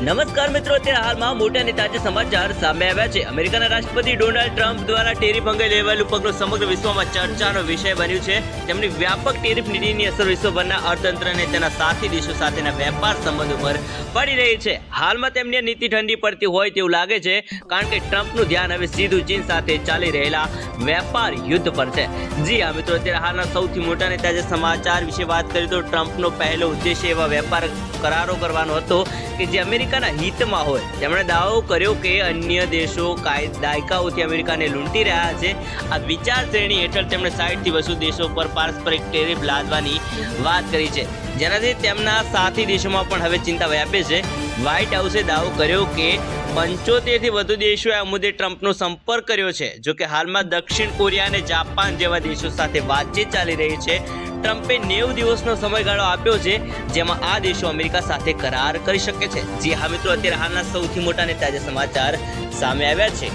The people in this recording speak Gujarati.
નમસ્કાર મિત્રો, અત્યારે હાલમાં મોટા અને તાજા સમાચાર સામે આવ્યા છે। અમેરિકાના રાષ્ટ્રપતિ ડોનાલ્ડ ટ્રમ્પ દ્વારા ટેરિફ અંગે લેવાયેલું પગલું સમગ્ર વિશ્વમાં ચર્ચાનો વિષય બન્યું છે। તેમની વ્યાપક ટેરિફ નીતિની અસર વિશ્વભરના અર્થતંત્ર અને તેના સાથી દેશો સાથેના વેપાર સંબંધો પર પડી રહી છે। હાલમાં તેમની નીતિ ઠંડી પડતી હોય તેવું લાગે છે, કારણ કે ટ્રમ્પનું ધ્યાન હવે સીધું ચીન સાથે ચાલી રહેલા વેપાર યુદ્ધ પર છે। જી હા મિત્રો, અત્યારે હાલના સૌથી મોટા અને તાજા સમાચાર વિશે વાત કરીએ તો ટ્રમ્પનો પહેલો ઉદ્દેશ્ય એવા વેપાર કરારો કરવાનો હતો કે જે અમેરિકાના હિતમાં હોય। તેમણે દાવો કર્યો કે અન્ય દેશો દાયકાઓથી અમેરિકાને લૂંટી રહ્યા છે। આ વિચારશ્રેણી હેઠળ તેમણે 60થી વધુ દેશો પર પારસ્પરિક ટેરિફ લાદવાની વાત કરી છે, જેનાથી તેમના સાથી દેશોમાં પણ હવે ચિંતા વ્યાપે છે। વ્હાઇટ હાઉસે દાવો કર્યો કે 75થી વધુ દેશોએ આ મુદ્દે ટ્રમ્પનો સંપર્ક કર્યો છે। જોકે હાલમાં દક્ષિણ કોરિયા અને જાપાન જેવા દેશો સાથે વાતચીત ચાલી રહી છે। ટ્રમ્પે 90 દિવસનો સમયગાળો આપ્યો છે, જેમાં આ દેશો અમેરિકા સાથે કરાર કરી શકે છે। જી હા મિત્રો, અત્યારે હાલના સૌથી મોટા અને તાજા સમાચાર સામે આવ્યા છે।